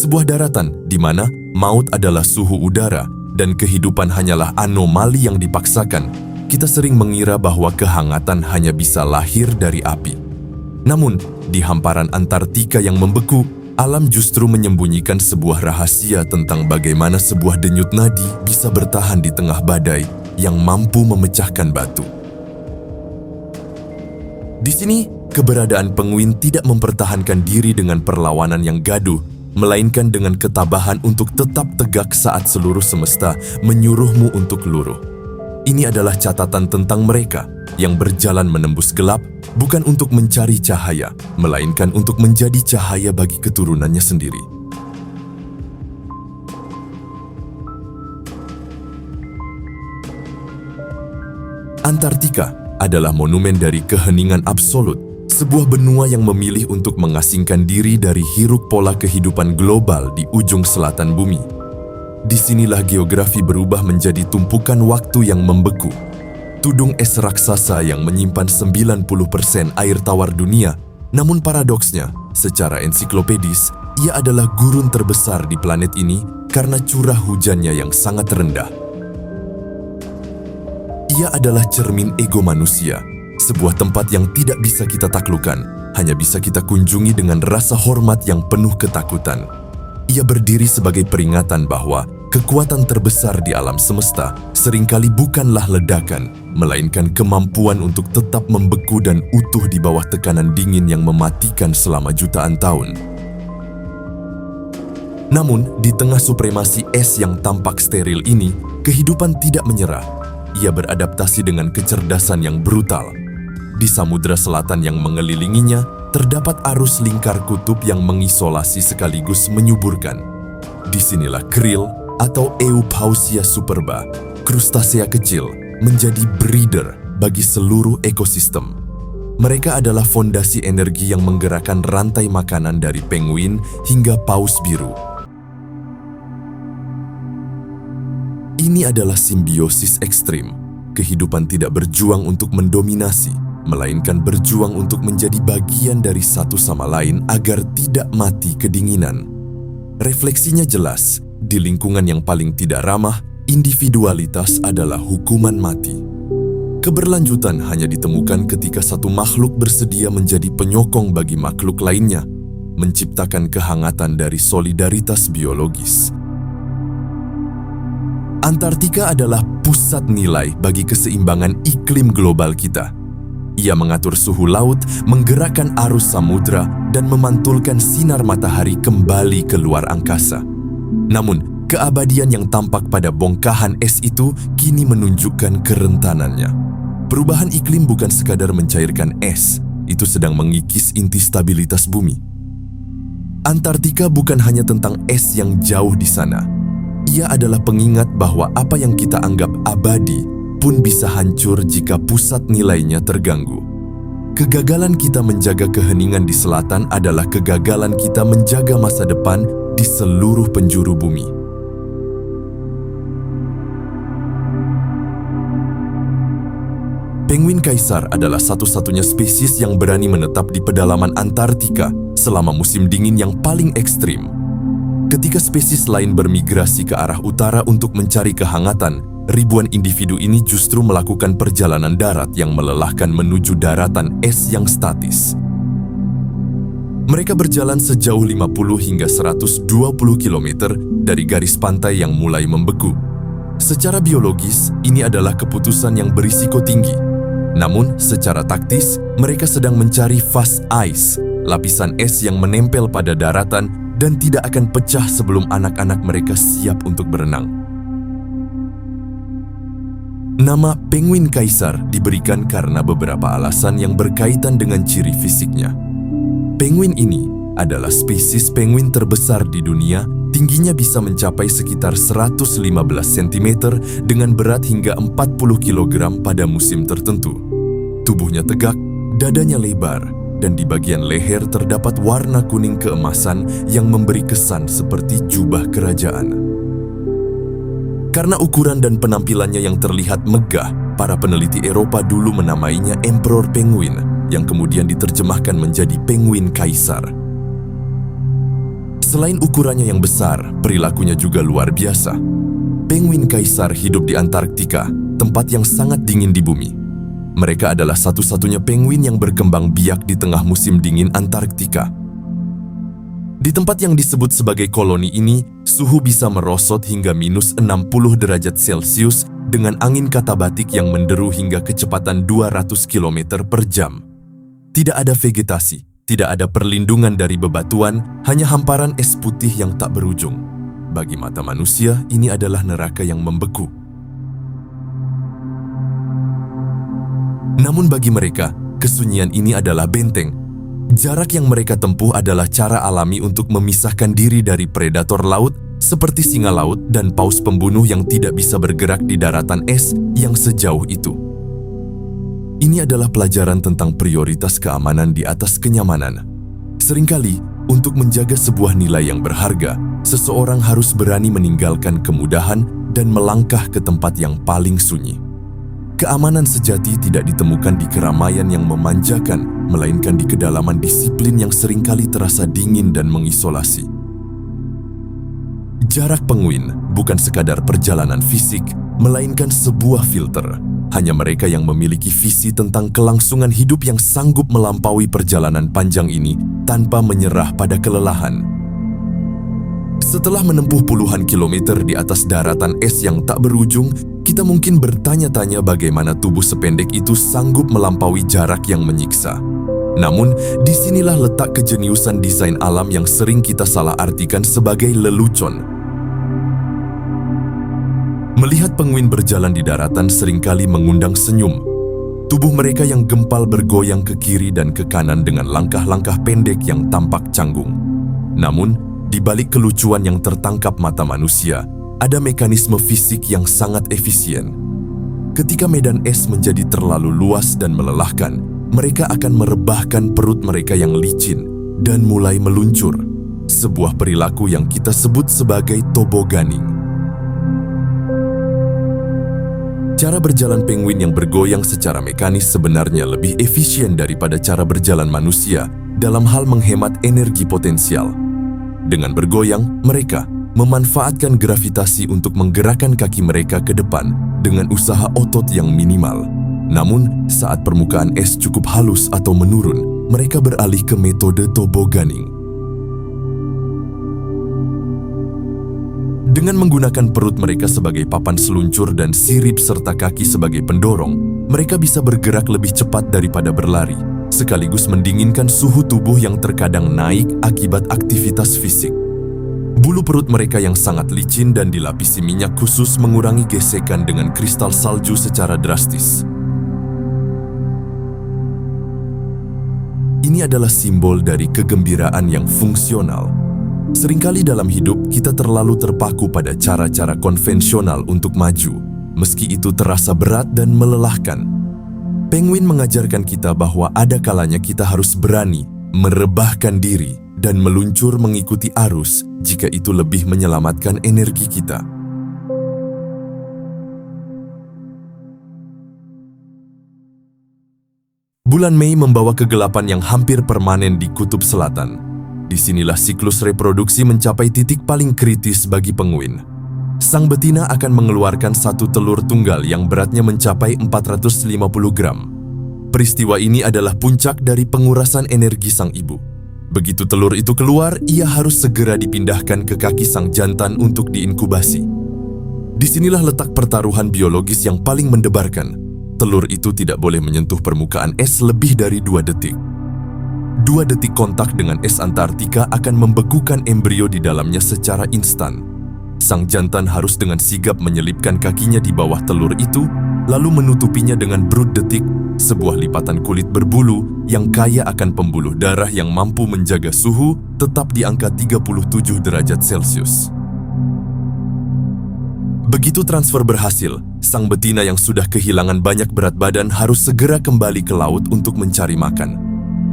sebuah daratan di mana maut adalah suhu udara dan kehidupan hanyalah anomali yang dipaksakan, kita sering mengira bahwa kehangatan hanya bisa lahir dari api. Namun, di hamparan Antartika yang membeku, alam justru menyembunyikan sebuah rahasia tentang bagaimana sebuah denyut nadi bisa bertahan di tengah badai yang mampu memecahkan batu. Di sini, keberadaan penguin tidak mempertahankan diri dengan perlawanan yang gaduh, melainkan dengan ketabahan untuk tetap tegak saat seluruh semesta menyuruhmu untuk luruh. Ini adalah catatan tentang mereka yang berjalan menembus gelap, bukan untuk mencari cahaya, melainkan untuk menjadi cahaya bagi keturunannya sendiri. Antartika adalah monumen dari keheningan absolut, sebuah benua yang memilih untuk mengasingkan diri dari hiruk pola kehidupan global di ujung selatan bumi. Disinilah geografi berubah menjadi tumpukan waktu yang membeku. Tudung es raksasa yang menyimpan 90% air tawar dunia, namun paradoksnya, secara ensiklopedis, ia adalah gurun terbesar di planet ini karena curah hujannya yang sangat rendah. Ia adalah cermin ego manusia, sebuah tempat yang tidak bisa kita taklukkan, hanya bisa kita kunjungi dengan rasa hormat yang penuh ketakutan. Ia berdiri sebagai peringatan bahwa kekuatan terbesar di alam semesta seringkali bukanlah ledakan, melainkan kemampuan untuk tetap membeku dan utuh di bawah tekanan dingin yang mematikan selama jutaan tahun. Namun, di tengah supremasi es yang tampak steril ini, kehidupan tidak menyerah. Ia beradaptasi dengan kecerdasan yang brutal. Di samudera selatan yang mengelilinginya, terdapat arus lingkar kutub yang mengisolasi sekaligus menyuburkan. Disinilah krill atau Eupausia superba, krustasea kecil, menjadi breeder bagi seluruh ekosistem. Mereka adalah fondasi energi yang menggerakkan rantai makanan dari penguin hingga paus biru. Ini adalah simbiosis ekstrim. Kehidupan tidak berjuang untuk mendominasi, melainkan berjuang untuk menjadi bagian dari satu sama lain agar tidak mati kedinginan. Refleksinya jelas, di lingkungan yang paling tidak ramah, individualitas adalah hukuman mati. Keberlanjutan hanya ditemukan ketika satu makhluk bersedia menjadi penyokong bagi makhluk lainnya, menciptakan kehangatan dari solidaritas biologis. Antartika adalah pusat nilai bagi keseimbangan iklim global kita. Ia mengatur suhu laut, menggerakkan arus samudra, dan memantulkan sinar matahari kembali ke luar angkasa. Namun, keabadian yang tampak pada bongkahan es itu kini menunjukkan kerentanannya. Perubahan iklim bukan sekadar mencairkan es, itu sedang mengikis inti stabilitas bumi. Antartika bukan hanya tentang es yang jauh di sana. Ia adalah pengingat bahwa apa yang kita anggap abadi pun bisa hancur jika pusat nilainya terganggu. Kegagalan kita menjaga keheningan di selatan adalah kegagalan kita menjaga masa depan di seluruh penjuru bumi. Penguin kaisar adalah satu-satunya spesies yang berani menetap di pedalaman Antartika selama musim dingin yang paling ekstrim. Ketika spesies lain bermigrasi ke arah utara untuk mencari kehangatan, ribuan individu ini justru melakukan perjalanan darat yang melelahkan menuju daratan es yang statis. Mereka berjalan sejauh 50 hingga 120 km dari garis pantai yang mulai membeku. Secara biologis, ini adalah keputusan yang berisiko tinggi. Namun, secara taktis, mereka sedang mencari fast ice, lapisan es yang menempel pada daratan dan tidak akan pecah sebelum anak-anak mereka siap untuk berenang. Nama penguin kaisar diberikan karena beberapa alasan yang berkaitan dengan ciri fisiknya. Penguin ini adalah spesies penguin terbesar di dunia, tingginya bisa mencapai sekitar 115 cm dengan berat hingga 40 kg pada musim tertentu. Tubuhnya tegak, dadanya lebar, dan di bagian leher terdapat warna kuning keemasan yang memberi kesan seperti jubah kerajaan. Karena ukuran dan penampilannya yang terlihat megah, para peneliti Eropa dulu menamainya Emperor Penguin, yang kemudian diterjemahkan menjadi penguin kaisar. Selain ukurannya yang besar, perilakunya juga luar biasa. Penguin kaisar hidup di Antarktika, tempat yang sangat dingin di bumi. Mereka adalah satu-satunya penguin yang berkembang biak di tengah musim dingin Antarktika. Di tempat yang disebut sebagai koloni ini, suhu bisa merosot hingga minus 60 derajat Celcius dengan angin katabatik yang menderu hingga kecepatan 200 km per jam. Tidak ada vegetasi, tidak ada perlindungan dari bebatuan, hanya hamparan es putih yang tak berujung. Bagi mata manusia, ini adalah neraka yang membeku. Namun bagi mereka, kesunyian ini adalah benteng. Jarak yang mereka tempuh adalah cara alami untuk memisahkan diri dari predator laut seperti singa laut dan paus pembunuh yang tidak bisa bergerak di daratan es yang sejauh itu. Ini adalah pelajaran tentang prioritas keamanan di atas kenyamanan. Seringkali, untuk menjaga sebuah nilai yang berharga, seseorang harus berani meninggalkan kemudahan dan melangkah ke tempat yang paling sunyi. Keamanan sejati tidak ditemukan di keramaian yang memanjakan, melainkan di kedalaman disiplin yang seringkali terasa dingin dan mengisolasi. Jarak penguin bukan sekadar perjalanan fisik, melainkan sebuah filter. Hanya mereka yang memiliki visi tentang kelangsungan hidup yang sanggup melampaui perjalanan panjang ini tanpa menyerah pada kelelahan. Setelah menempuh puluhan kilometer di atas daratan es yang tak berujung, kita mungkin bertanya-tanya bagaimana tubuh sependek itu sanggup melampaui jarak yang menyiksa. Namun, disinilah letak kejeniusan desain alam yang sering kita salah artikan sebagai lelucon. Melihat penguin berjalan di daratan seringkali mengundang senyum. Tubuh mereka yang gempal bergoyang ke kiri dan ke kanan dengan langkah-langkah pendek yang tampak canggung. Namun, di balik kelucuan yang tertangkap mata manusia, ada mekanisme fisik yang sangat efisien. Ketika medan es menjadi terlalu luas dan melelahkan, mereka akan merebahkan perut mereka yang licin dan mulai meluncur. Sebuah perilaku yang kita sebut sebagai tobogganing. Cara berjalan penguin yang bergoyang secara mekanis sebenarnya lebih efisien daripada cara berjalan manusia dalam hal menghemat energi potensial. Dengan bergoyang, mereka memanfaatkan gravitasi untuk menggerakkan kaki mereka ke depan dengan usaha otot yang minimal. Namun, saat permukaan es cukup halus atau menurun, mereka beralih ke metode tobogganing. Dengan menggunakan perut mereka sebagai papan seluncur dan sirip serta kaki sebagai pendorong, mereka bisa bergerak lebih cepat daripada berlari, sekaligus mendinginkan suhu tubuh yang terkadang naik akibat aktivitas fisik. Bulu perut mereka yang sangat licin dan dilapisi minyak khusus mengurangi gesekan dengan kristal salju secara drastis. Ini adalah simbol dari kegembiraan yang fungsional. Seringkali dalam hidup, kita terlalu terpaku pada cara-cara konvensional untuk maju, meski itu terasa berat dan melelahkan. Penguin mengajarkan kita bahwa ada kalanya kita harus berani, merebahkan diri, dan meluncur mengikuti arus jika itu lebih menyelamatkan energi kita. Bulan Mei membawa kegelapan yang hampir permanen di Kutub Selatan. Disinilah siklus reproduksi mencapai titik paling kritis bagi penguin. Sang betina akan mengeluarkan satu telur tunggal yang beratnya mencapai 450 gram. Peristiwa ini adalah puncak dari pengurasan energi sang ibu. Begitu telur itu keluar, ia harus segera dipindahkan ke kaki sang jantan untuk diinkubasi. Disinilah letak pertaruhan biologis yang paling mendebarkan. Telur itu tidak boleh menyentuh permukaan es lebih dari 2 detik. 2 detik kontak dengan es Antartika akan membekukan embrio di dalamnya secara instan. Sang jantan harus dengan sigap menyelipkan kakinya di bawah telur itu, lalu menutupinya dengan brood detik, sebuah lipatan kulit berbulu yang kaya akan pembuluh darah yang mampu menjaga suhu tetap di angka 37 derajat Celcius. Begitu transfer berhasil, sang betina yang sudah kehilangan banyak berat badan harus segera kembali ke laut untuk mencari makan.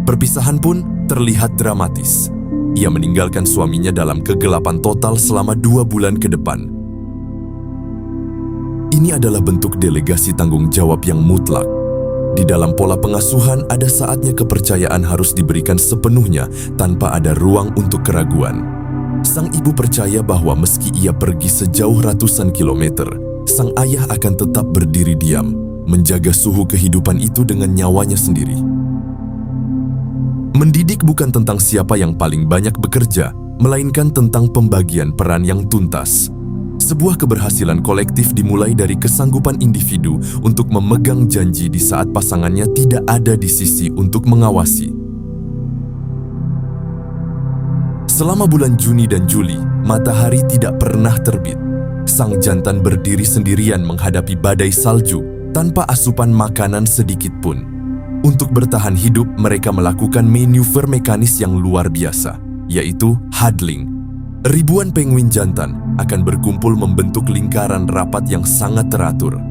Perpisahan pun terlihat dramatis. Ia meninggalkan suaminya dalam kegelapan total selama 2 bulan ke depan. Ini adalah bentuk delegasi tanggung jawab yang mutlak. Di dalam pola pengasuhan, ada saatnya kepercayaan harus diberikan sepenuhnya tanpa ada ruang untuk keraguan. Sang ibu percaya bahwa meski ia pergi sejauh ratusan kilometer, sang ayah akan tetap berdiri diam, menjaga suhu kehidupan itu dengan nyawanya sendiri. Mendidik bukan tentang siapa yang paling banyak bekerja, melainkan tentang pembagian peran yang tuntas. Sebuah keberhasilan kolektif dimulai dari kesanggupan individu untuk memegang janji di saat pasangannya tidak ada di sisi untuk mengawasi. Selama bulan Juni dan Juli, matahari tidak pernah terbit. Sang jantan berdiri sendirian menghadapi badai salju tanpa asupan makanan sedikit pun. Untuk bertahan hidup, mereka melakukan manuver mekanis yang luar biasa, yaitu huddling. Ribuan penguin jantan akan berkumpul membentuk lingkaran rapat yang sangat teratur.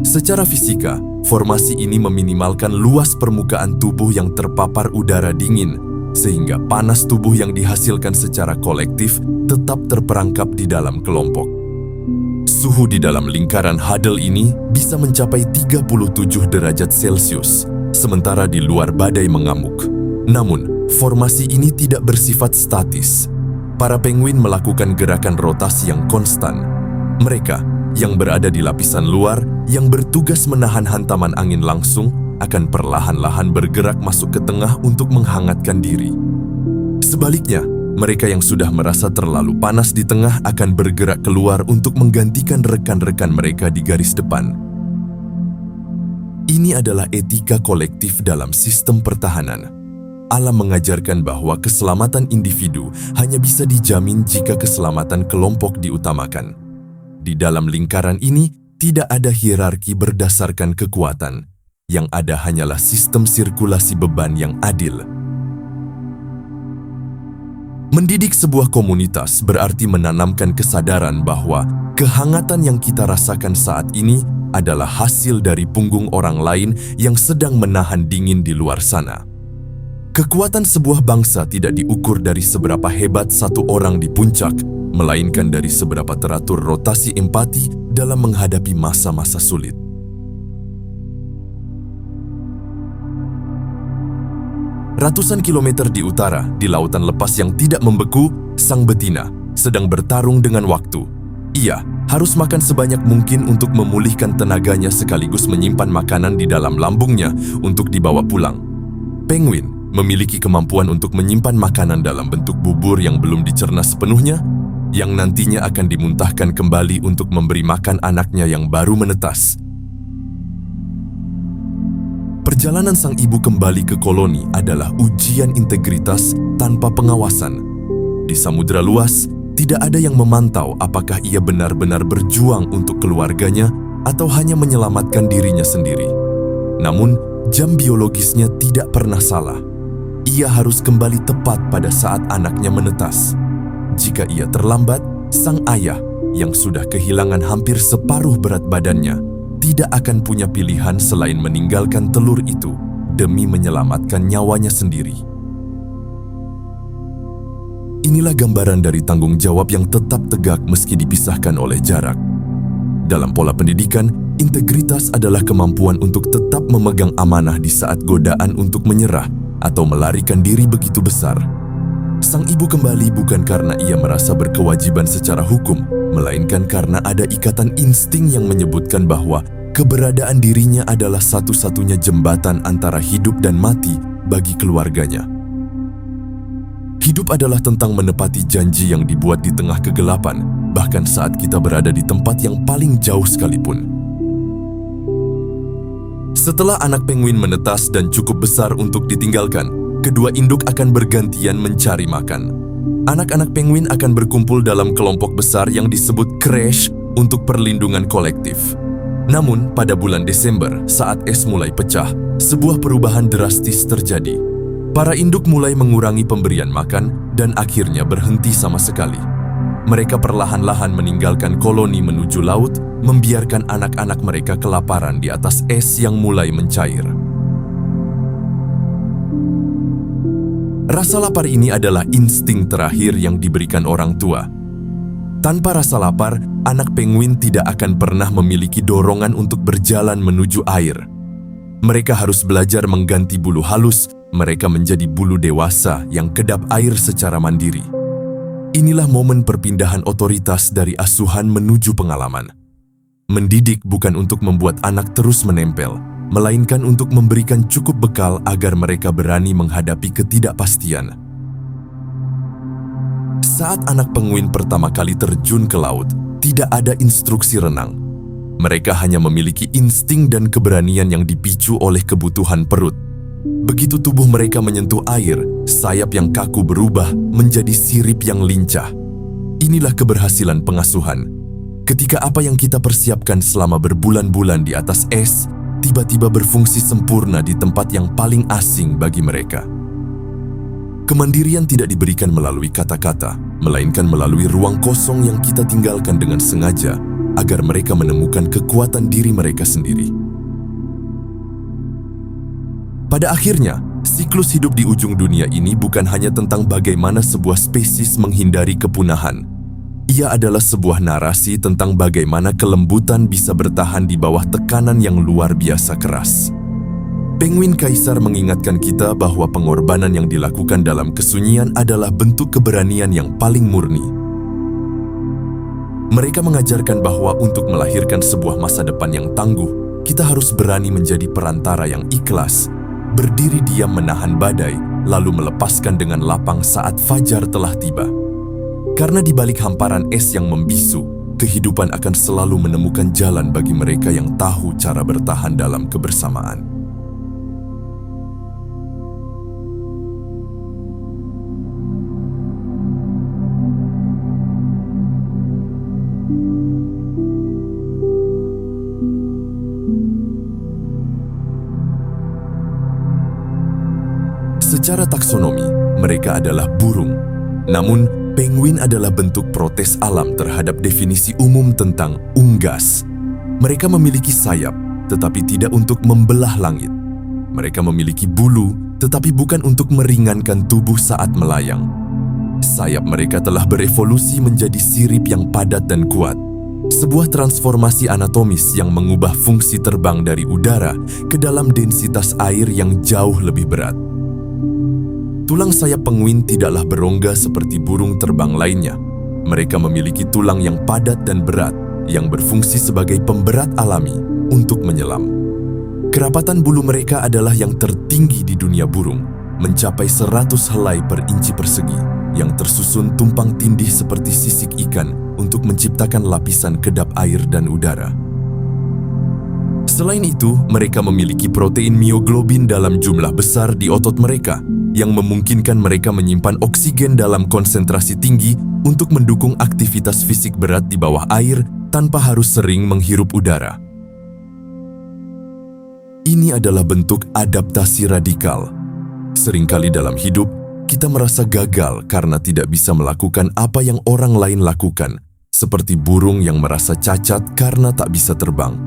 Secara fisika, formasi ini meminimalkan luas permukaan tubuh yang terpapar udara dingin, sehingga panas tubuh yang dihasilkan secara kolektif tetap terperangkap di dalam kelompok. Suhu di dalam lingkaran huddle ini bisa mencapai 37 derajat Celcius, sementara di luar badai mengamuk. Namun, formasi ini tidak bersifat statis. Para penguin melakukan gerakan rotasi yang konstan. Mereka yang berada di lapisan luar, yang bertugas menahan hantaman angin langsung, akan perlahan-lahan bergerak masuk ke tengah untuk menghangatkan diri. Sebaliknya, mereka yang sudah merasa terlalu panas di tengah akan bergerak keluar untuk menggantikan rekan-rekan mereka di garis depan. Ini adalah etika kolektif dalam sistem pertahanan. Alam mengajarkan bahwa keselamatan individu hanya bisa dijamin jika keselamatan kelompok diutamakan. Di dalam lingkaran ini, tidak ada hierarki berdasarkan kekuatan. Yang ada hanyalah sistem sirkulasi beban yang adil. Mendidik sebuah komunitas berarti menanamkan kesadaran bahwa kehangatan yang kita rasakan saat ini adalah hasil dari punggung orang lain yang sedang menahan dingin di luar sana. Kekuatan sebuah bangsa tidak diukur dari seberapa hebat satu orang di puncak, melainkan dari seberapa teratur rotasi empati dalam menghadapi masa-masa sulit. Ratusan kilometer di utara, di lautan lepas yang tidak membeku, sang betina sedang bertarung dengan waktu. Ia harus makan sebanyak mungkin untuk memulihkan tenaganya sekaligus menyimpan makanan di dalam lambungnya untuk dibawa pulang. Penguin memiliki kemampuan untuk menyimpan makanan dalam bentuk bubur yang belum dicerna sepenuhnya, yang nantinya akan dimuntahkan kembali untuk memberi makan anaknya yang baru menetas. Perjalanan sang ibu kembali ke koloni adalah ujian integritas tanpa pengawasan. Di samudera luas, tidak ada yang memantau apakah ia benar-benar berjuang untuk keluarganya atau hanya menyelamatkan dirinya sendiri. Namun, jam biologisnya tidak pernah salah. Ia harus kembali tepat pada saat anaknya menetas. Jika ia terlambat, sang ayah yang sudah kehilangan hampir separuh berat badannya tidak akan punya pilihan selain meninggalkan telur itu demi menyelamatkan nyawanya sendiri. Inilah gambaran dari tanggung jawab yang tetap tegak meski dipisahkan oleh jarak. Dalam pola pendidikan, integritas adalah kemampuan untuk tetap memegang amanah di saat godaan untuk menyerah atau melarikan diri begitu besar. Sang ibu kembali bukan karena ia merasa berkewajiban secara hukum, melainkan karena ada ikatan insting yang menyebutkan bahwa keberadaan dirinya adalah satu-satunya jembatan antara hidup dan mati bagi keluarganya. Hidup adalah tentang menepati janji yang dibuat di tengah kegelapan, bahkan saat kita berada di tempat yang paling jauh sekalipun. Setelah anak penguin menetas dan cukup besar untuk ditinggalkan, kedua induk akan bergantian mencari makan. Anak-anak penguin akan berkumpul dalam kelompok besar yang disebut crash untuk perlindungan kolektif. Namun, pada bulan Desember, saat es mulai pecah, sebuah perubahan drastis terjadi. Para induk mulai mengurangi pemberian makan dan akhirnya berhenti sama sekali. Mereka perlahan-lahan meninggalkan koloni menuju laut, membiarkan anak-anak mereka kelaparan di atas es yang mulai mencair. Rasa lapar ini adalah insting terakhir yang diberikan orang tua. Tanpa rasa lapar, anak penguin tidak akan pernah memiliki dorongan untuk berjalan menuju air. Mereka harus belajar mengganti bulu halus, mereka menjadi bulu dewasa yang kedap air secara mandiri. Inilah momen perpindahan otoritas dari asuhan menuju pengalaman. Mendidik bukan untuk membuat anak terus menempel, melainkan untuk memberikan cukup bekal agar mereka berani menghadapi ketidakpastian. Saat anak penguin pertama kali terjun ke laut, tidak ada instruksi renang. Mereka hanya memiliki insting dan keberanian yang dipicu oleh kebutuhan perut. Begitu tubuh mereka menyentuh air, sayap yang kaku berubah menjadi sirip yang lincah. Inilah keberhasilan pengasuhan. Ketika apa yang kita persiapkan selama berbulan-bulan di atas es, tiba-tiba berfungsi sempurna di tempat yang paling asing bagi mereka. Kemandirian tidak diberikan melalui kata-kata, melainkan melalui ruang kosong yang kita tinggalkan dengan sengaja agar mereka menemukan kekuatan diri mereka sendiri. Pada akhirnya, siklus hidup di ujung dunia ini bukan hanya tentang bagaimana sebuah spesies menghindari kepunahan. Ia adalah sebuah narasi tentang bagaimana kelembutan bisa bertahan di bawah tekanan yang luar biasa keras. Penguin Kaisar mengingatkan kita bahwa pengorbanan yang dilakukan dalam kesunyian adalah bentuk keberanian yang paling murni. Mereka mengajarkan bahwa untuk melahirkan sebuah masa depan yang tangguh, kita harus berani menjadi perantara yang ikhlas, berdiri diam menahan badai, lalu melepaskan dengan lapang saat fajar telah tiba. Karena di balik hamparan es yang membisu, kehidupan akan selalu menemukan jalan bagi mereka yang tahu cara bertahan dalam kebersamaan. Secara taksonomi, mereka adalah burung. Namun, penguin adalah bentuk protes alam terhadap definisi umum tentang unggas. Mereka memiliki sayap, tetapi tidak untuk membelah langit. Mereka memiliki bulu, tetapi bukan untuk meringankan tubuh saat melayang. Sayap mereka telah berevolusi menjadi sirip yang padat dan kuat. Sebuah transformasi anatomis yang mengubah fungsi terbang dari udara ke dalam densitas air yang jauh lebih berat. Tulang sayap penguin tidaklah berongga seperti burung terbang lainnya. Mereka memiliki tulang yang padat dan berat, yang berfungsi sebagai pemberat alami untuk menyelam. Kerapatan bulu mereka adalah yang tertinggi di dunia burung, mencapai 100 helai per inci persegi, yang tersusun tumpang tindih seperti sisik ikan untuk menciptakan lapisan kedap air dan udara. Selain itu, mereka memiliki protein mioglobin dalam jumlah besar di otot mereka, yang memungkinkan mereka menyimpan oksigen dalam konsentrasi tinggi untuk mendukung aktivitas fisik berat di bawah air tanpa harus sering menghirup udara. Ini adalah bentuk adaptasi radikal. Seringkali dalam hidup, kita merasa gagal karena tidak bisa melakukan apa yang orang lain lakukan, seperti burung yang merasa cacat karena tak bisa terbang.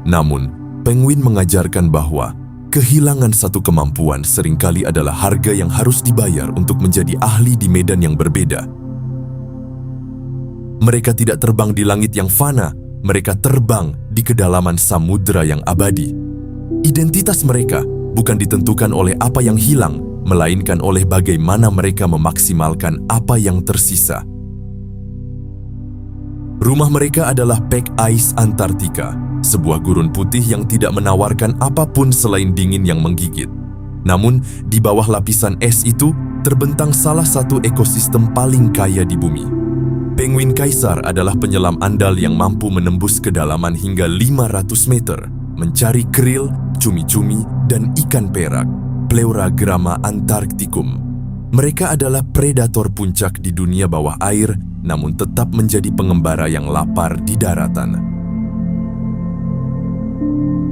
Namun, penguin mengajarkan bahwa kehilangan satu kemampuan seringkali adalah harga yang harus dibayar untuk menjadi ahli di medan yang berbeda. Mereka tidak terbang di langit yang fana, mereka terbang di kedalaman samudera yang abadi. Identitas mereka bukan ditentukan oleh apa yang hilang, melainkan oleh bagaimana mereka memaksimalkan apa yang tersisa. Rumah mereka adalah Pack Ice Antartika, sebuah gurun putih yang tidak menawarkan apapun selain dingin yang menggigit. Namun, di bawah lapisan es itu terbentang salah satu ekosistem paling kaya di bumi. Penguin Kaisar adalah penyelam andal yang mampu menembus kedalaman hingga 500 meter, mencari krill, cumi-cumi, dan ikan perak, Pleuragrama antarcticum. Mereka adalah predator puncak di dunia bawah air, namun tetap menjadi pengembara yang lapar di daratan.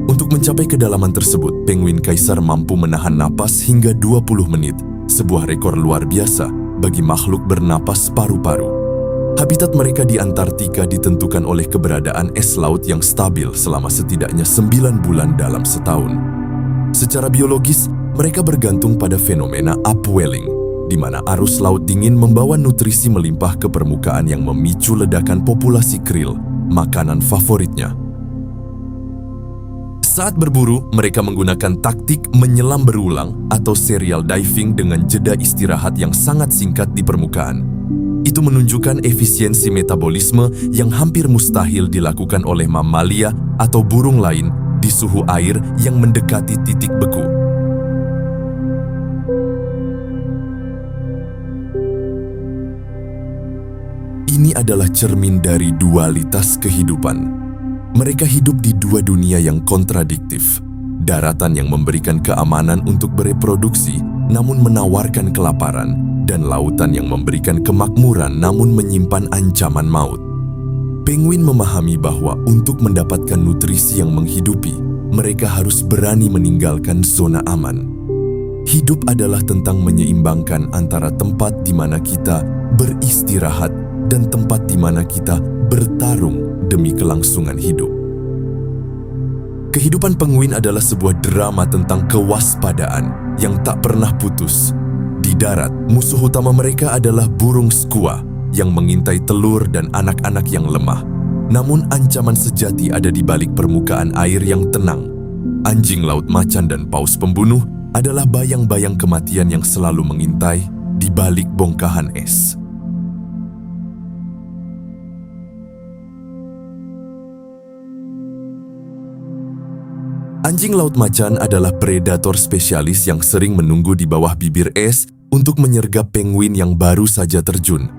Untuk mencapai kedalaman tersebut, penguin Kaisar mampu menahan napas hingga 20 menit, sebuah rekor luar biasa bagi makhluk bernapas paru-paru. Habitat mereka di Antartika ditentukan oleh keberadaan es laut yang stabil selama setidaknya 9 bulan dalam setahun. Secara biologis, mereka bergantung pada fenomena upwelling, di mana arus laut dingin membawa nutrisi melimpah ke permukaan yang memicu ledakan populasi krill, makanan favoritnya. Saat berburu, mereka menggunakan taktik menyelam berulang atau serial diving dengan jeda istirahat yang sangat singkat di permukaan. Itu menunjukkan efisiensi metabolisme yang hampir mustahil dilakukan oleh mamalia atau burung lain di suhu air yang mendekati titik beku. Ini adalah cermin dari dualitas kehidupan. Mereka hidup di dua dunia yang kontradiktif. Daratan yang memberikan keamanan untuk bereproduksi namun menawarkan kelaparan, dan lautan yang memberikan kemakmuran namun menyimpan ancaman maut. Penguin memahami bahwa untuk mendapatkan nutrisi yang menghidupi, mereka harus berani meninggalkan zona aman. Hidup adalah tentang menyeimbangkan antara tempat di mana kita beristirahat dan tempat di mana kita bertarung demi kelangsungan hidup. Kehidupan penguin adalah sebuah drama tentang kewaspadaan yang tak pernah putus. Di darat, musuh utama mereka adalah burung skua yang mengintai telur dan anak-anak yang lemah. Namun ancaman sejati ada di balik permukaan air yang tenang. Anjing laut macan dan paus pembunuh adalah bayang-bayang kematian yang selalu mengintai di balik bongkahan es. Anjing laut macan adalah predator spesialis yang sering menunggu di bawah bibir es untuk menyergap penguin yang baru saja terjun.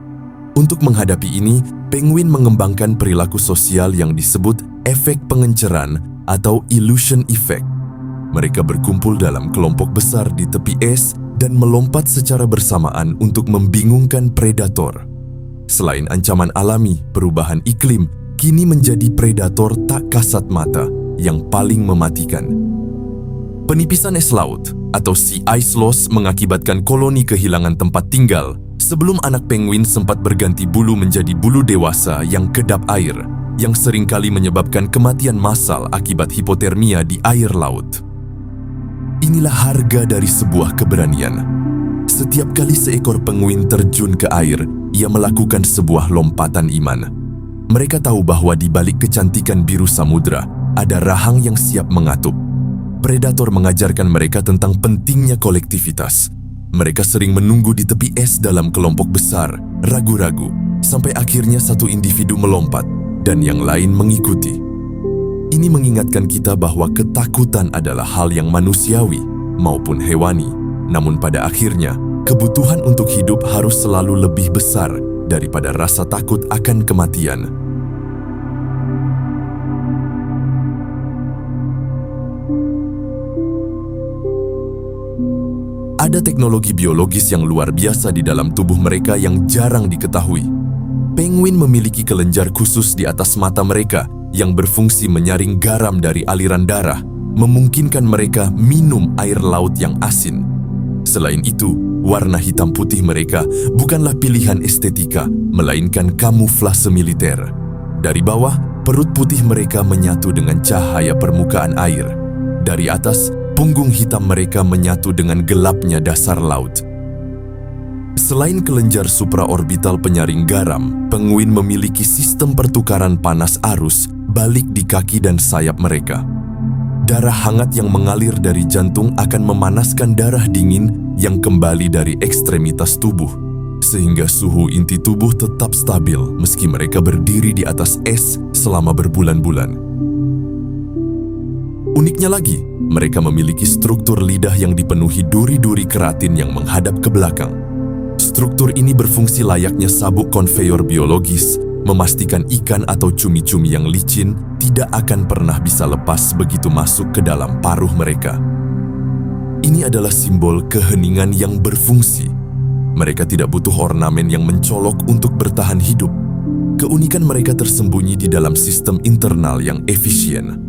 Untuk menghadapi ini, penguin mengembangkan perilaku sosial yang disebut efek pengenceran atau illusion effect. Mereka berkumpul dalam kelompok besar di tepi es dan melompat secara bersamaan untuk membingungkan predator. Selain ancaman alami, perubahan iklim kini menjadi predator tak kasat mata yang paling mematikan. Penipisan es laut atau sea ice loss mengakibatkan koloni kehilangan tempat tinggal sebelum anak penguin sempat berganti bulu menjadi bulu dewasa yang kedap air, yang seringkali menyebabkan kematian massal akibat hipotermia di air laut. Inilah harga dari sebuah keberanian. Setiap kali seekor penguin terjun ke air, ia melakukan sebuah lompatan iman. Mereka tahu bahwa di balik kecantikan biru samudra, ada rahang yang siap mengatup. Predator mengajarkan mereka tentang pentingnya kolektivitas. Mereka sering menunggu di tepi es dalam kelompok besar, ragu-ragu, sampai akhirnya satu individu melompat dan yang lain mengikuti. Ini mengingatkan kita bahwa ketakutan adalah hal yang manusiawi maupun hewani. Namun pada akhirnya, kebutuhan untuk hidup harus selalu lebih besar daripada rasa takut akan kematian. Ada teknologi biologis yang luar biasa di dalam tubuh mereka yang jarang diketahui. Penguin memiliki kelenjar khusus di atas mata mereka yang berfungsi menyaring garam dari aliran darah, memungkinkan mereka minum air laut yang asin. Selain itu, warna hitam putih mereka bukanlah pilihan estetika, melainkan kamuflase militer. Dari bawah, perut putih mereka menyatu dengan cahaya permukaan air. Dari atas, punggung hitam mereka menyatu dengan gelapnya dasar laut. Selain kelenjar supraorbital penyaring garam, penguin memiliki sistem pertukaran panas arus balik di kaki dan sayap mereka. Darah hangat yang mengalir dari jantung akan memanaskan darah dingin yang kembali dari ekstremitas tubuh, sehingga suhu inti tubuh tetap stabil meski mereka berdiri di atas es selama berbulan-bulan. Uniknya lagi, mereka memiliki struktur lidah yang dipenuhi duri-duri keratin yang menghadap ke belakang. Struktur ini berfungsi layaknya sabuk konveyor biologis, memastikan ikan atau cumi-cumi yang licin tidak akan pernah bisa lepas begitu masuk ke dalam paruh mereka. Ini adalah simbol keheningan yang berfungsi. Mereka tidak butuh ornamen yang mencolok untuk bertahan hidup. Keunikan mereka tersembunyi di dalam sistem internal yang efisien.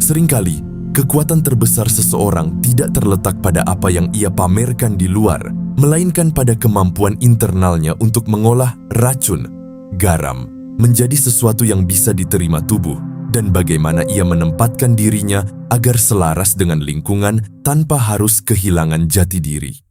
Seringkali, kekuatan terbesar seseorang tidak terletak pada apa yang ia pamerkan di luar, melainkan pada kemampuan internalnya untuk mengolah racun, garam, menjadi sesuatu yang bisa diterima tubuh, dan bagaimana ia menempatkan dirinya agar selaras dengan lingkungan tanpa harus kehilangan jati diri.